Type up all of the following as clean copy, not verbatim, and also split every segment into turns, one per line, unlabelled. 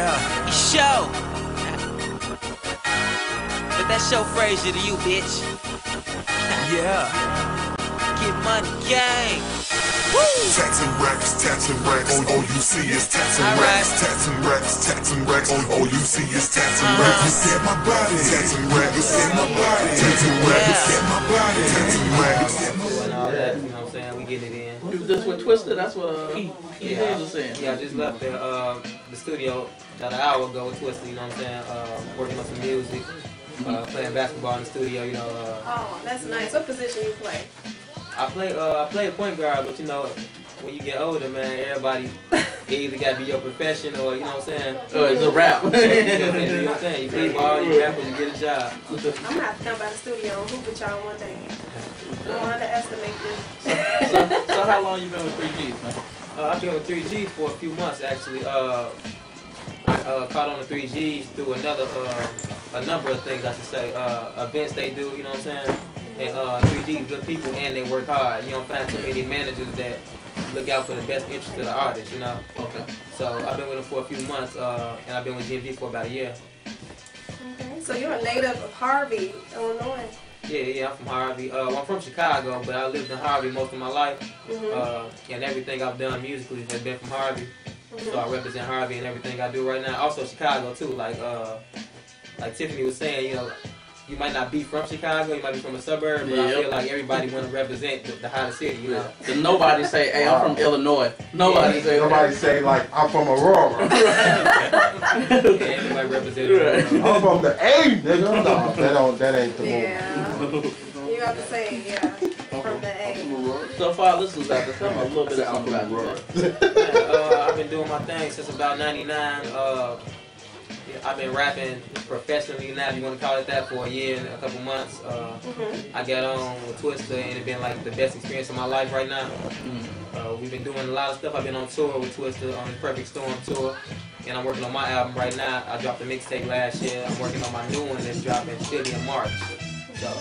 Yeah.
Show. But that show Frazier to you, bitch.
Yeah.
Get money, gang.
Taxing racks, all you see is taxing
All right.
racks, taxing racks, all you see is taxing racks. Look at my body, taxing racks, look at my body, taxing racks, look at my body, taxing racks.
And all that, you know what I'm saying? We getting it in.
You was just with Twister, that's what he was saying.
Yeah, I just left the studio about an hour ago with Twister, you know what I'm saying? Working on some music, playing basketball in the studio, you know.
Oh, that's nice. What position you play?
I play a point guard, but you know, when you get older, man, everybody either got to be your profession or, you know what I'm saying?
It's a rap.
You know what I'm saying? You play ball, you rap, or you get a job.
I'm going to have to come by the studio and hoop with y'all one day. Don't underestimate this.
So how long you been with 3Gs, man?
I've been with 3Gs for a few months, actually. I caught on the 3Gs through a number of things, I should say. Events they do, you know what I'm saying? And 3G good people, and they work hard. You don't find too many managers that look out for the best interest of the artist, you know?
Okay.
So I've been with them for a few months, and I've been with GMG for about a year.
Okay, so you're a native of Harvey, Illinois.
Yeah, I'm from Harvey. I'm from Chicago, but I lived in Harvey most of my life. And everything I've done musically has been from Harvey. So I represent Harvey and everything I do right now. Also Chicago too, like Tiffany was saying, you know, you might not be from Chicago, you might be from a suburb, but I feel like everybody want to represent the hottest city, you know.
So nobody say, hey, I'm from Illinois. Nobody
say like I'm from Aurora.
Everybody represent
I'm from the A, nigga. No, that ain't the move.
Yeah. You have to say, yeah, from the A.
So far, listeners out there, tell me a little bit of something about
that. I've been doing my thing since about '99. I've been rapping professionally now, if you want to call it that, for a year and a couple months. I got on with Twister, and it's been like the best experience of my life right now. We've been doing a lot of stuff. I've been on tour with Twister on the Perfect Storm tour, and I'm working on my album right now. I dropped a mixtape last year. I'm working on my new one that's dropping shitty in March. So,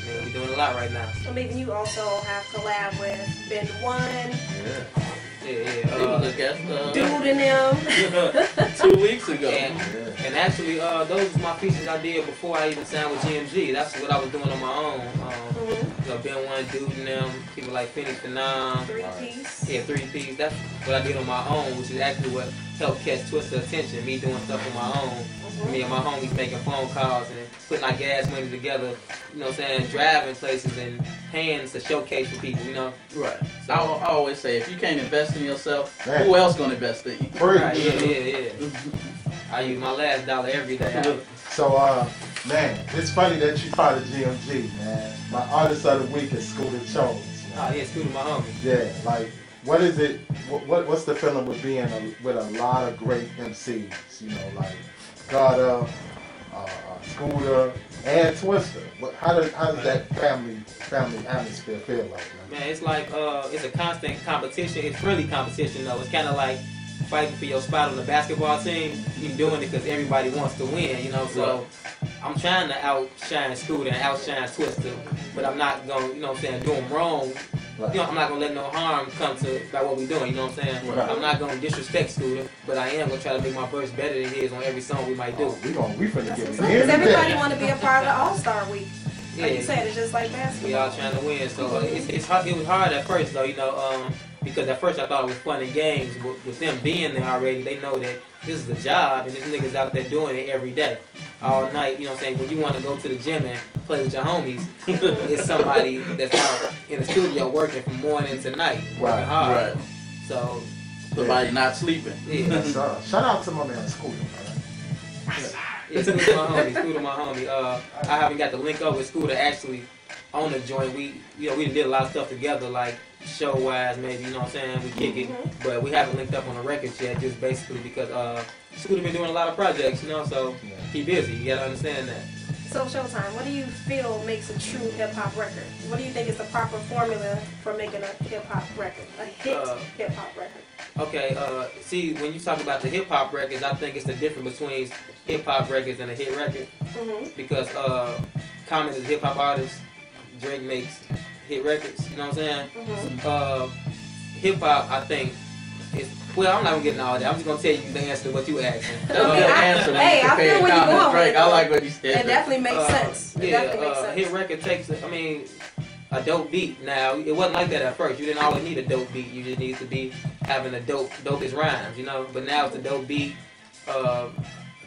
yeah, we're doing a lot right now.
I mean, you also have collab with Ben One. Dude and them.
2 weeks ago.
And actually, those were my features I did before I even signed with GMG. That's what I was doing on my own. You know, Ben One, Dude and them, people like Phoenix Phenom.
3-piece.
Yeah, 3-piece. That's what I did on my own, which is actually what helped catch Twister's attention. Me doing stuff on my own. Me and my homies making phone calls and putting our gas money together, you know what I'm saying, driving places and hands to showcase for people, you know.
Right. So, I always say, if you can't invest in yourself, who else gonna invest in you?
Right, yeah. I use my last dollar every day.
So, man, it's funny that you part of GMG, man. My artist of the week is Scooter Chose.
Oh, yeah, Scooter, my homie.
Yeah, like, what is it, what's the feeling with being with a lot of great MCs, you know, like Gutter, Scooter, and Twister? How does that family atmosphere feel like, man?
Man, it's like, it's a constant competition. It's friendly competition, though. It's kind of like fighting for your spot on the basketball team. You're doing it because everybody wants to win, you know, so I'm trying to outshine Scooter and outshine Twister, but I'm not going to, you know what I'm saying, do them wrong. You know, I'm not going to let no harm come to by what we're doing, you know what I'm saying? I'm not going to disrespect Scooter, but I am going to try to make my verse better than his on every song we might do.
We finna get it.
Because everybody want to be a part of the All-Star Week. Like you said, it's just like basketball.
We all trying to win, so it's hard. It was hard at first, though, you know, because at first I thought it was fun and games. With them being there already, they know that this is a job, and this niggas out there doing it every day, all night. You know what I'm saying? When you want to go to the gym and play with your homies, it's somebody that's out in the studio working from morning to night, working hard.
Right.
So
somebody not sleeping.
Yeah.
Shout out to my man Scooter, man.
Yeah, Scooter my homie. I haven't got to link up with Scooter actually on the joint. We done did a lot of stuff together, like show-wise, maybe, you know what I'm saying? We kick it, but we haven't linked up on the records yet, just basically because Scooter been doing a lot of projects, you know, so he busy. You gotta understand that.
So Showtime, what do you feel makes a true hip-hop record? What do you think is the proper formula for making a hip-hop record, a hit hip-hop record?
Okay, see, when you talk about the hip-hop records, I think it's the difference between hip-hop records and a hit record. Because Common is a hip-hop artist, Drake makes hit records, you know what I'm saying? Hip-hop, I think, is Well, I'm not gonna get into all that. I'm just gonna tell you the answer to what you asking.
That's a good answer.
Hey, I feel where you're going with it.
I like what you said.
It definitely makes sense. It definitely makes sense.
Hit record takes, I mean, a dope beat. Now, it wasn't like that at first. You didn't always need a dope beat. You just need to be having a dopest rhymes, you know. But now it's a dope beat,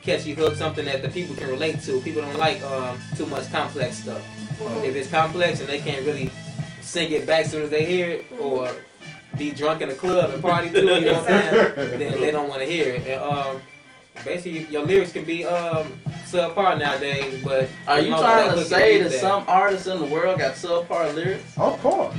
catchy hook, something that the people can relate to. People don't like too much complex stuff. If it's complex and they can't really sing it back as soon as they hear it, or be drunk in the club and party to it, you know what I'm saying? Then they don't want to hear it. And, basically, your lyrics can be subpar nowadays, but
are you trying to say that some artists in the world got subpar lyrics?
Of course.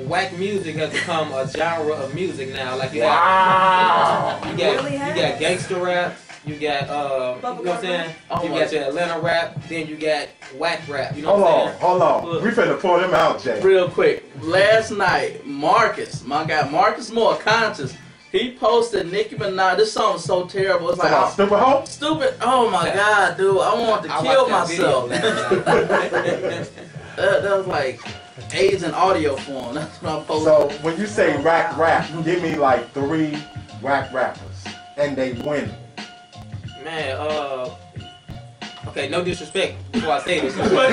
Whack music has become a genre of music now. Like you
Wow.
you got gangster rap, you got you know what I'm saying? You got your Atlanta rap, then you got whack rap. You know what I'm saying?
Hold on. We finna pull them out, Jay.
Real quick. Last night, Marcus, my guy Marcus Moore, Conscious, he posted Nicki Minaj. This song is so terrible. It's like
Stupid Hoe?
Stupid. Oh my God, dude! I want to kill myself. That was like AIDS in audio form. That's what I posted.
So when you say whack rap, give me like 3 whack rappers, and they win.
Man, okay, no disrespect before I say this. Technically,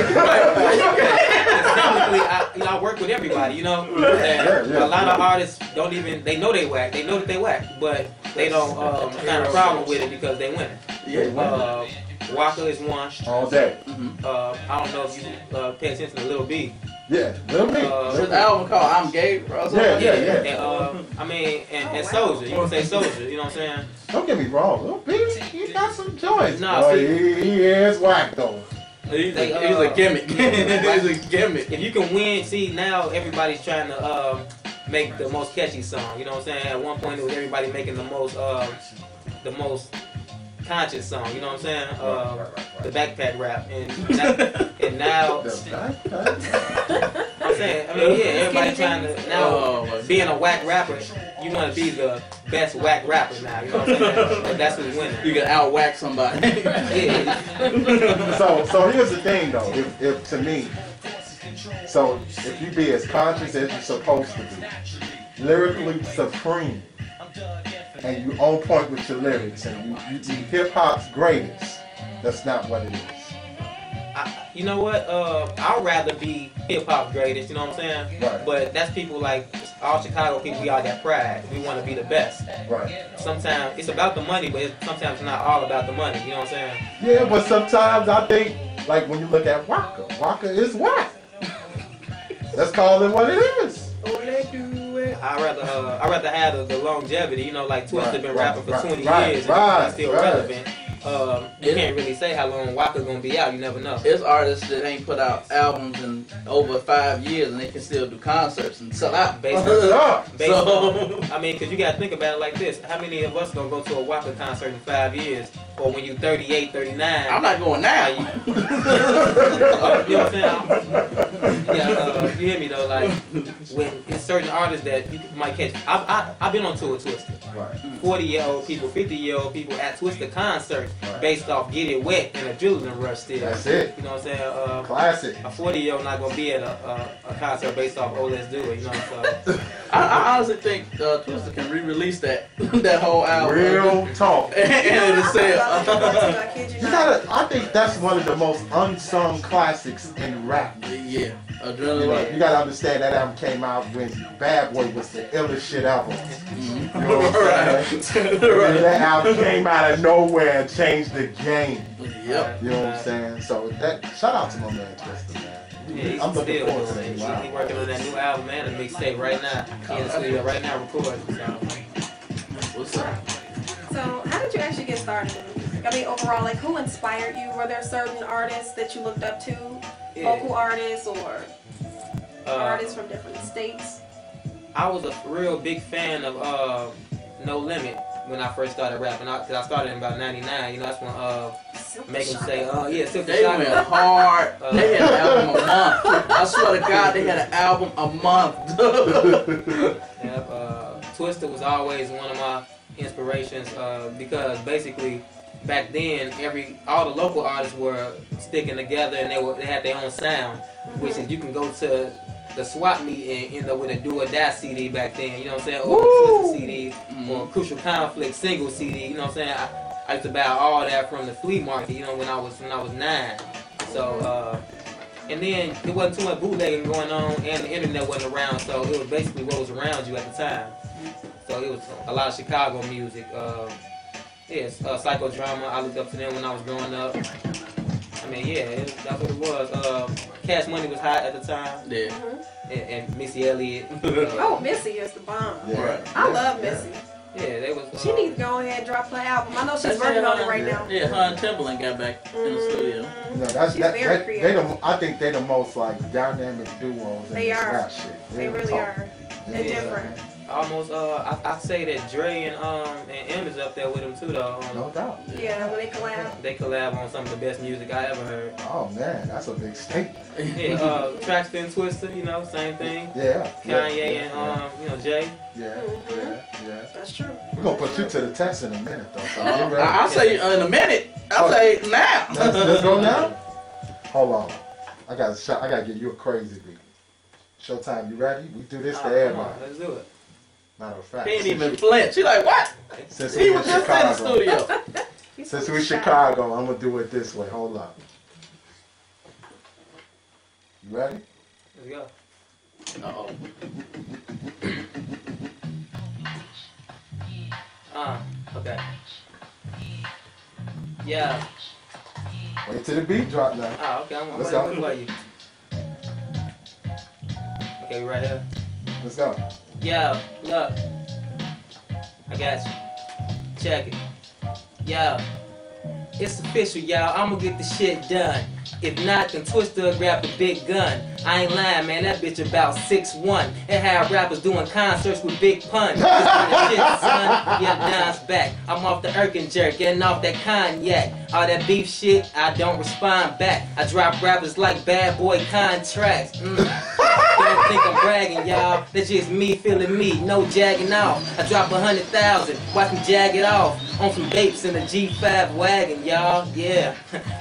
I work with everybody, you know. A lot of artists don't even, they know they whack, they know that they whack, but they don't have a problem with it because they win.
Yeah.
Waka is one.
All day.
I don't know if you pay attention to Lil B.
Yeah, Lil B.
His album called I'm Gay, bro.
Yeah.
And, I mean, and Soulja, you can say Soulja, you know what I'm saying?
Don't get me wrong, Lil B, he got some joints.
Nah,
Boy,
see-
he is whack though.
He's a gimmick. He's a gimmick.
If you can win, see now everybody's trying to make the most catchy song. You know what I'm saying? At one point it was everybody making the most conscious song. You know what I'm saying? The backpack rap, and now I'm saying, I mean, yeah, everybody trying to now being a whack rapper. You want to be the best whack rapper now. You know what I'm saying? And that's who's winning.
You can out whack somebody.
Yeah.
So here's the thing though, if to me, so if you be as conscious as you're supposed to be, lyrically supreme, and you on point with your lyrics, and you hip hop's greatest, that's not what it is.
You know what? I'd rather be hip hop greatest. You know what I'm saying?
Right.
But that's people like all Chicago people. We all got pride. We want to be the best.
Right.
Sometimes it's about the money, but sometimes it's not all about the money. You know what I'm saying?
Yeah, but sometimes I think, like when you look at Waka is whack. Let's call it what it is.
I'd rather have the longevity. You know, like Twista been rapping for 20 years and he's still relevant. You can't really say how long Waka's gonna be out. You never know.
There's artists that ain't put out albums in over 5 years and they can still do concerts and sell out.
Based on, I mean, because you gotta think about it like this: how many of us gonna go to a Waka concert in 5 years, or when you 38, 39?
I'm not going now.
You know what I'm saying? Yeah, you hear me though? Like when it's certain artists that you might catch. I've been on tour with Twista.
Right.
40-year-old people, 50-year-old people at Twista concerts based off Get It Wet and Adrenaline Rush still.
That's it.
You know what I'm saying?
Classic.
A 40-year-old not gonna be at a concert based off Oh Let's Do It. You know so.
I honestly think Twista can re-release that whole album.
Real talk.
and it'll say
I think that's one of the most unsung classics in rap.
yeah, Adrenaline Rush.
You gotta understand that album came out when Bad Boy was the illest shit album. You know what I'm saying? That album came out of nowhere and changed the game.
Yep.
You know what I'm saying? So that shout out to my man Twista, man.
Yeah,
I'm looking forward to that.
He's working on that new album, man, a mixtape right now. He in the studio right now recording. So.
What's up?
So, how did you actually get started in music? I mean, overall, like, who inspired you? Were there certain artists that you looked up to? Vocal artists or artists from different states?
I was a real big fan of No Limit when I first started rapping. Cause I started in about '99. You know, that's when make them say, Silk
They went hard. They had an album a month. I swear to God, they had an album a month.
Twista was always one of my inspirations because basically back then all the local artists were sticking together and they had their own sound, which is you can go to the swap meet and end up with a Do or Die CD back then, you know what I'm saying? Or the Twista CD. CD or Crucial Conflict single CD. You know what I'm saying? I used to buy all that from the flea market. You know, when I was 9. So and then there wasn't too much bootlegging going on, and the internet wasn't around. So it was basically what was around you at the time. So it was a lot of Chicago music. Psychodrama. I looked up to them when I was growing up. I mean, yeah, that's what it was. Cash Money was hot at the time.
Yeah.
And Missy Elliott.
Oh, Missy is the bomb.
Yeah.
Right.
I love Missy.
Yeah, they was.
She needs to go ahead and drop her album. I know she's working on it right now.
Yeah, her and Timberland got back in the studio.
You know, that's
She's very creative.
I think they the most like dynamic duos in
They
this
are.
rap shit.
They really
talk.
are. They're different.
Almost, I say that Dre and M is up there with them too, though.
No doubt.
Yeah, when they collab.
They collab on some of the best music I ever heard.
Oh man, that's a big statement.
Yeah, Traxton and Twister, you know, same thing.
Yeah.
Kanye and Jay.
Yeah.
That's true.
We're gonna put you to the test in a minute though. So get ready.
I'll say in a minute. I'll say now.
Let's go now. Hold on. I gotta give you a crazy beat. Showtime, you ready? We do this to everybody.
Let's do it.
Matter of fact.
He ain't even flinch. She like, what?
Since
He
we
was
in
just in the
Chicago.
studio.
Since we Chicago, I'm gonna do it this way. Hold up. You ready?
Let's go.
Uh-oh.
Okay. Yeah.
Wait till the beat drop now.
Okay, I'm
Let's
waiting
go.
for you. Okay, we right here.
Let's go.
Yo, look. I got you. Check it. Yo. It's official, y'all. I'ma get the shit done. If not, then Twister grab the big gun. I ain't lying, man. That bitch about 6'1". And how rappers doing concerts with big pun. This kinda shit, son. Yeah, Don's back. I'm off the Erkin jerk, getting off that cognac. All that beef shit, I don't respond back. I drop rappers like bad boy contracts. Don't think I'm bragging, y'all. That's just me feeling me, no jagging off. I drop 100,000, watch me jag it off. On some vapes in a G5 wagon, y'all. Yeah.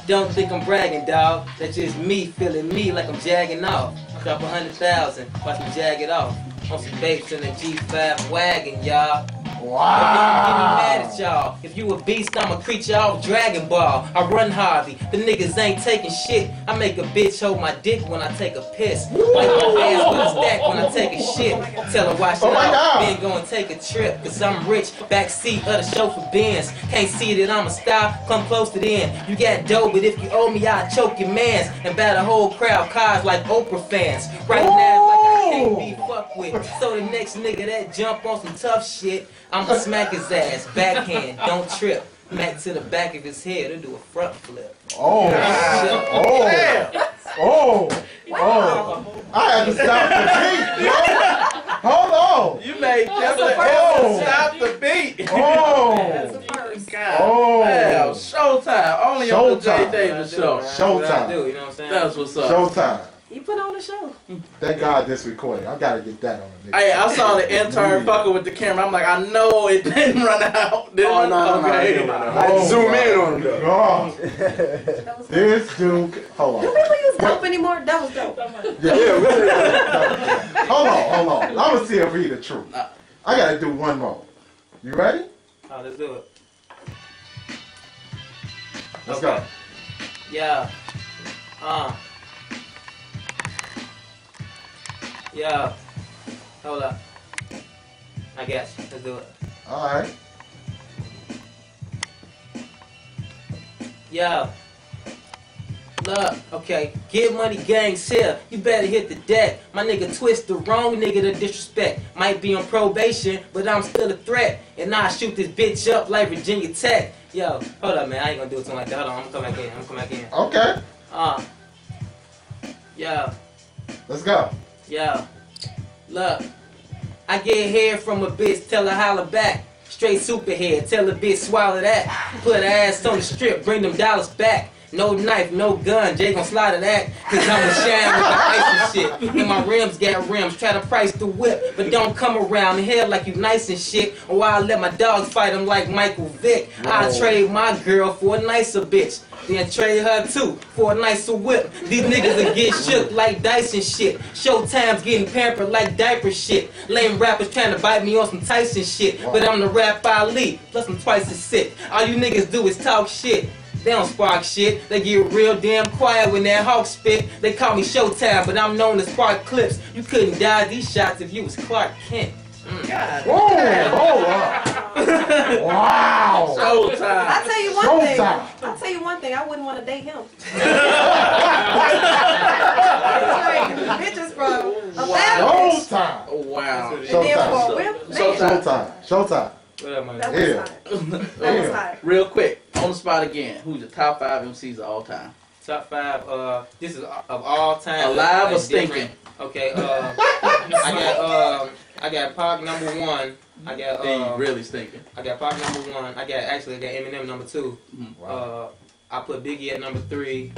Don't think I'm bragging, dog. That's just me feeling me like I'm jagging off. Drop 100,000, watch me jag it off. On some vapes in a G5 wagon, y'all.
Wow.
Get me mad at y'all. If you a beast, I'm a creature off Dragon Ball. I run Harvey. The niggas ain't taking shit. I make a bitch hold my dick when I take a piss. Wipe my ass with a stack when I take a shit. Tell her wash it off. Then go and take a trip. Cause I'm rich. Backseat of the chauffeur Benz. Can't see that I'm a star. Come close to the end. You got dough, but if you owe me, I'll choke your mans. And bat a whole crowd cars like Oprah fans. Right now, it's like I can't be fucked with. So the next nigga that jump on some tough shit, I'ma smack his ass, backhand, don't trip. Back to the back of his head, he'll do a front flip.
Oh. I had to stop the beat, yo. Hold on.
You made Timberland stop the beat.
That's the first.
God damn, Showtime. Only on the Jay
Showtime.
Davis show.
Showtime.
You know what I'm saying?
That's what's up.
Showtime.
You put on the show.
Thank God this recording. I gotta get that on the video.
Hey, I saw the intern fucking with the camera. I'm like, I know it didn't run out. Did it?
No,
Okay.
it didn't run out. I had to zoom in on him though.
Oh,
That was dope.
this dude. Hold
Do
on.
people use dope anymore? That was dope.
Yeah, really. Hold on. I'm gonna see if he the truth. I gotta do one more. You ready?
Let's do it.
Let's go.
Yeah. Yeah. Hold up. I guess. Let's do it.
All right.
Yo. Look, okay, Get Money Gang's here. You better hit the deck. My nigga Twist the wrong nigga to disrespect. Might be on probation, but I'm still a threat. And I'll shoot this bitch up like Virginia Tech. Yo, hold up, man. I ain't gonna do it something like that. Hold on, I'm gonna come back in.
Okay.
Yo.
Let's go.
Yo, look, I get hair from a bitch, tell her holler back. Straight superhead, tell a bitch swallow that. Put her ass on the strip, bring them dollars back. No knife, no gun. Jay gon' slide an act, cause I'm a shine with the ice and shit. And my rims got rims. Try to price the whip, but don't come around here like you nice and shit. Or I'll let my dogs fight them like Michael Vick. I'll trade my girl for a nicer bitch. Then trade her too for a nicer whip. These niggas will get shook like dice and shit. Showtime's getting pampered like diaper shit. Lame rappers trying to bite me on some Tyson shit. But I'm the rap Ali, plus I'm twice as sick. All you niggas do is talk shit. They don't spark shit. They get real damn quiet when that hawk spit. They call me Showtime, but I'm known to spark clips. You couldn't dodge these shots if you was Clark Kent.
God.
Whoa, wow. Wow.
Showtime.
I'll tell you one thing.
Showtime.
I'll tell you one thing. I wouldn't want to date him. Pictures from a bad bitch.
Showtime.
Oh, wow.
And then for a
Showtime.
whip, man,
Showtime. Showtime.
Whatever, man.
that was
Yeah.
hot. That was hot.
Real quick, on the spot again. Who's your top 5 MCs of all time?
Top 5. This is of all time.
Alive or
That's
stinking?
different. Okay. I got Pac #1. I got
He really stinking.
I got Pac #1. I got Eminem #2.
Wow.
I put Biggie at #3.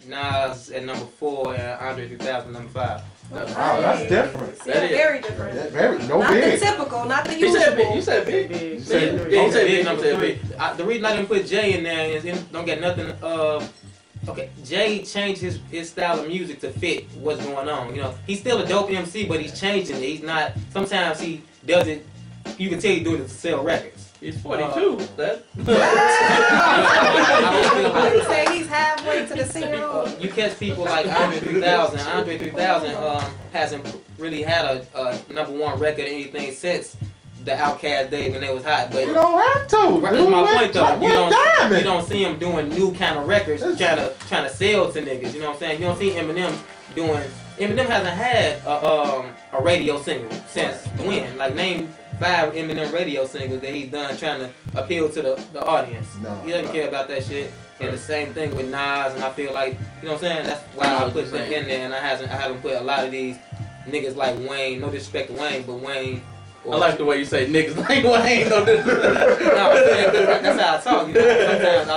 Nas at #4 and Andre 3000 #5.
Wow, that's different.
See,
That is.
very different.
That very no
Not the
big.
typical, not the
You
usual.
said big. You said big.
Big.
You said
Yeah,
big.
Yeah,
You said big.
#3. The reason I didn't put Jay in there is it don't get nothing. Okay, Jay changed his style of music to fit what's going on. You know, he's still a dope MC, but he's changing it. He's not. Sometimes he does it. You can tell he's doing it to sell records.
He's 42. That.
Like you say, he's halfway to the senior role.
You catch people like Andre 3000. Andre 3000 hasn't really had a #1 record or anything since the Outkast days when they was hot. But
You don't have to.
right, that's my point though. You
You
don't see him doing new kind of records, trying to sell to niggas. You know what I'm saying? You don't see Eminem doing. Eminem hasn't had a radio single since when? Like name 5 Eminem radio singles that he's done trying to appeal to the audience.
No.
He doesn't care about that shit. And the same thing with Nas, and I feel like, you know what I'm saying? That's why I put them in there, and I haven't put a lot of these niggas like Wayne. No disrespect to Wayne, but Wayne.
I like the way you say niggas like Wayne. No,
that's how I talk. You know? Sometimes I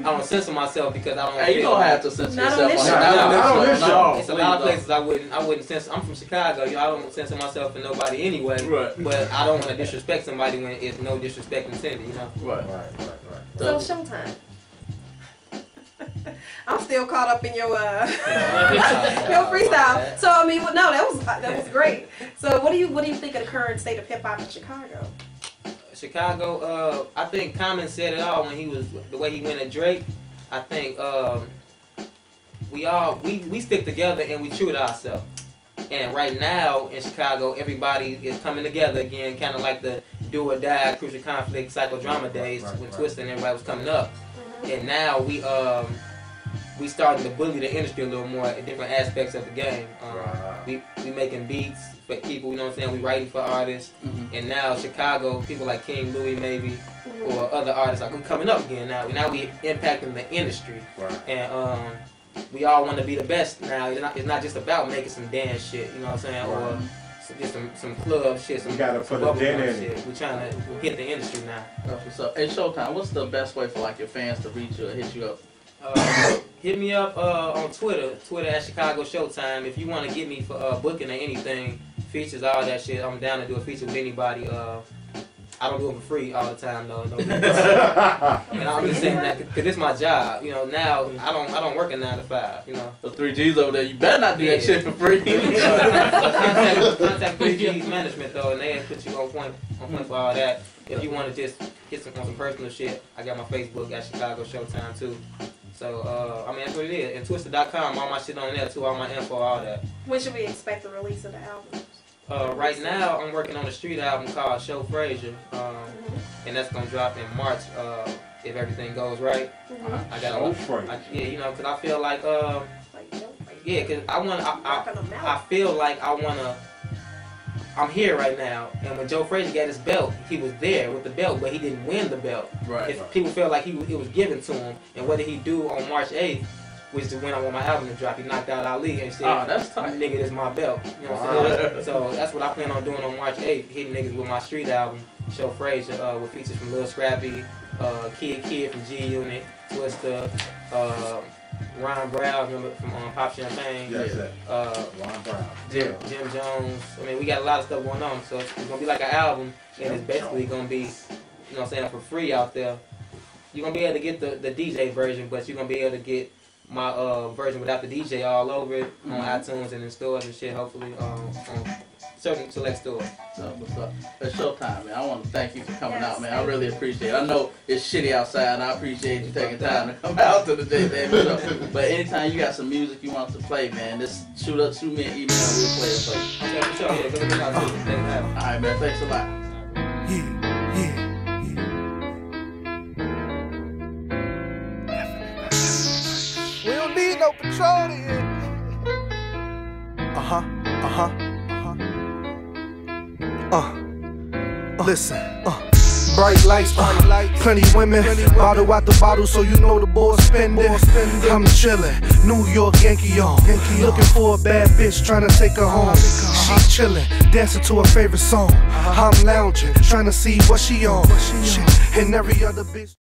don't censor myself because I don't.
Hey, you
feel
don't
like-
have to censor
Not on
yourself.
this show.
Not on this show.
It's a lot of places I wouldn't censor. I'm from Chicago, you know, I don't censor myself for nobody anyway.
Right.
But I don't want to disrespect somebody when it's no disrespect intended, you know.
Right.
So Showtime. I'm still caught up in your your freestyle. So I mean, no, that was great. So what do you think of the current state of hip hop in Chicago?
Chicago, I think Common said it all when he was the way he went at Drake. I think we stick together and we true to ourselves. And right now in Chicago, everybody is coming together again, kind of like the do or die, crucial conflict, psychodrama days when Twista and everybody was coming up. And now we starting to bully the industry a little more at different aspects of the game. We making beats for people, you know what I'm saying? We writing for artists. And now Chicago, people like King Louis maybe, or other artists, like we coming up again now. Now we impacting the industry. And we all want to be the best now. It's not just about making some dance shit, you know what I'm saying? Or just some club shit, some,
You gotta
some
put a
bubble
dent
gum
in
shit.
it.
We're trying to hit the industry now.
That's what's up. Hey, Showtime, what's the best way for like your fans to reach you or hit you up?
Hit me up on Twitter at Chicago Showtime. If you want to get me for booking or anything, features, all that shit, I'm down to do a feature with anybody. I don't do it for free all the time though. No, and I'm just saying that because it's my job. You know, now I don't work a 9 to 5. You know.
The 3Gs over there, you better not do that shit for free.
Contact 3G's management though, and they put you on point for all that. If you want to just hit some personal shit, I got my Facebook at Chicago Showtime too. So I mean that's what it is. And Twister.com, all my shit on there too, all my info, all that.
When should we expect the release of the album?
Right now, I'm working on a street album called Show Frazier, and that's gonna drop in March if everything goes right. I got
Show Frazier.
yeah, you know, because I feel like yeah, because I
I
feel like I'm here right now, and when Joe Frazier got his belt, he was there with the belt, but he didn't win the belt.
Right.
If people felt like it was given to him, and what did he do on March 8th? Which is when I want my album to drop. He knocked out Ali and said,
Oh, that's tight.
nigga, this is my belt. You know what I'm saying? So that's what I plan on doing on March 8th, hitting niggas with my street album, Show Frazier, with features from Lil Scrappy, Kid from G Unit, Twister, Ron Brown, remember from Pop Champagne?
Yes, sir. Ron Brown.
Jim Jones. I mean, we got a lot of stuff going on, so it's gonna be like an album, and it's basically gonna be, you know what I'm saying, for free out there. You're gonna be able to get the DJ version, but you're gonna be able to get my version without the DJ all over it on iTunes and in stores and shit. Hopefully, on certain select stores.
So, it's Showtime, man. I want to thank you for coming out, man. I really appreciate it. I know it's shitty outside, and I appreciate you taking time to come out to the day, baby. But anytime you got some music you want us to play, man, just shoot me an email. We'll play it for you.
Okay, for sure. Yeah, good out too. Thanks for having me.
All right, man. Thanks a lot.
We don't need no petroleum. Listen, bright lights, plenty women, bottle out the bottle, so you know the boys spending. I'm chillin', New York Yankee on, looking for a bad bitch, trying to take her home. She chillin', dancing to her favorite song. I'm lounging, trying to see what she on. And every other bitch.